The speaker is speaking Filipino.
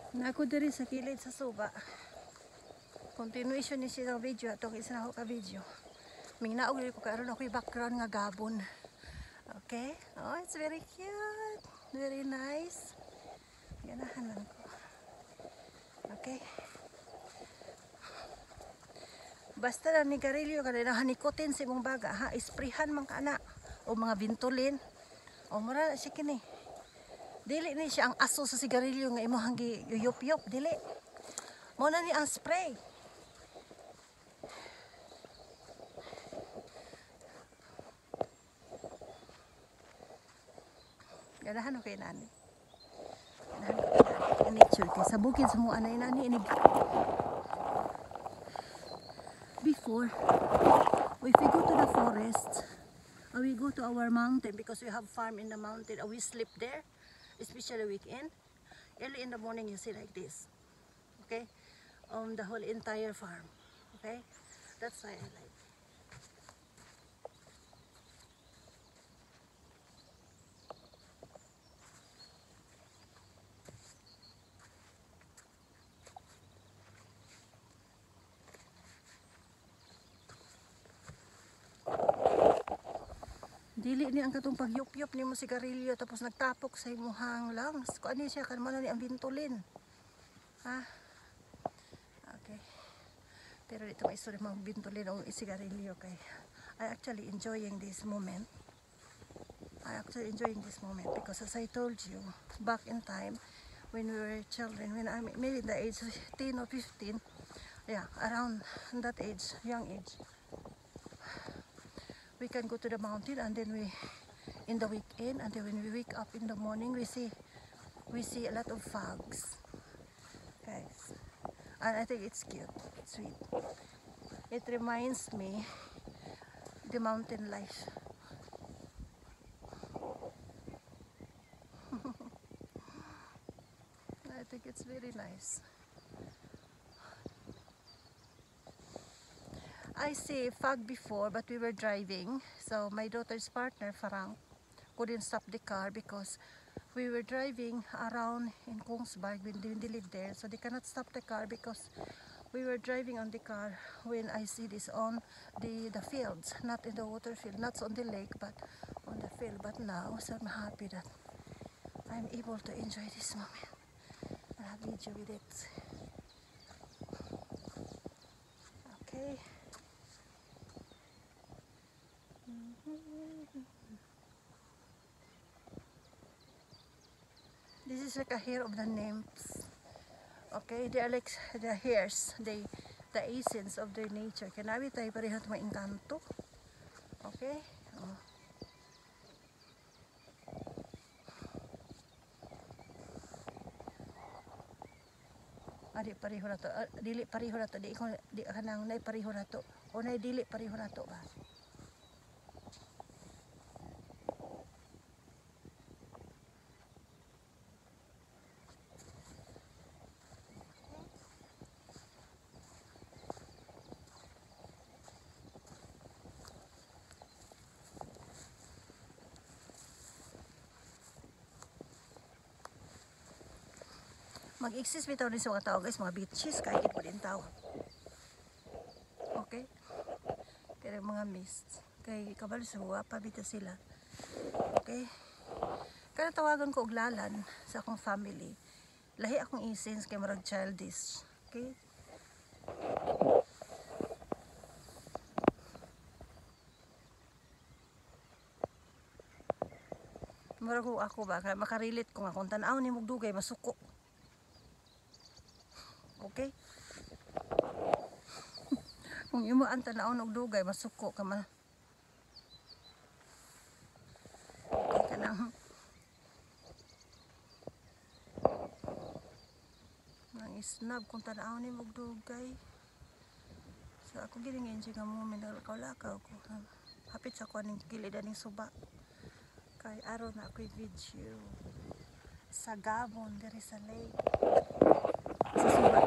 Nako diri sa kilid sa suba. Continuation ni siya ng video ato isa na ako ka video. Ming naog ko karon ako background nga gabon. Okay? Oh, it's very cute. Very nice. Ganahan man ko. Okay? Basta lang ni garilyo kanila hanikotin sa imong baga ha, isprihan man kana o mga bintulin. O mura siya kini. Dili ni siya ang aso sa sigarilyo nga imo hanggi yuyop-yop, dili. Mo na ni ang spray. Ganahan ko kay nani. Ganahan ko kay nani. Nature kay sa bukid sa mo anay nani inig. Before, if we go to the forest, or we go to our mountain because we have farm in the mountain, or we sleep there, especially weekend, early in the morning you see like this, okay, the whole entire farm, okay, that's why I like. Dili ni ang katong pagyup-yup ni mo sigarilyo tapos nagtapok sa imuhang lungs. Kung ano siya, kan ni ang bintulin. Ha? Okay. Pero dito may isuri mga bintulin o sigarilyo kay I actually enjoying this moment. Because as I told you, back in time, when we were children, when I'm maybe the age of 10 or 15, yeah, around that age, young age, we can go to the mountain and then we in the weekend and then when we wake up in the morning we see a lot of frogs, guys, and I think it's cute, it's sweet. It reminds me the mountain life. I think it's very nice. I see fog before, but we were driving, so my daughter's partner, Farang, couldn't stop the car because we were driving around in Kongsberg when they live there, so they cannot stop the car because we were driving on the car when I see this on the fields, not in the water field, not on the lake, but on the field. But now, so I'm happy that I'm able to enjoy this moment. I have video with it. Okay. This is like a hair of the nymphs. Okay, they are like the hairs, the essence of their nature. Kanabi tayo pareho may engkanto. Okay? Oh. Di pareho na to. Dili pareho na to. Di kanang nay pareho na to. O nay dili pareho na to ba? Mag-exist bitaw rin sa mga tao guys, mga beaches, kahit po din tao. Okay? Kaya mga mists. Kay kabalo sa huwa, pabita sila. Okay? Kaya tawagan ko og lalan sa akong family. Lahi akong essence kay marag childish. Okay? Marag ako ba, kaya makarelate ko nga kung tanaw ni mugdugay, masuko. Okay? Kung imo ang tanaon og dugay masuko ka man. Okay ka nang. Nang isnab kung tanaon ni og dugay. So ako gining enjoy nga moment lakaw-lakaw ko. Hapit sa kuning kilid aning suba. Kay aron na ako video sa Gabon diri sa lake. Sa suba.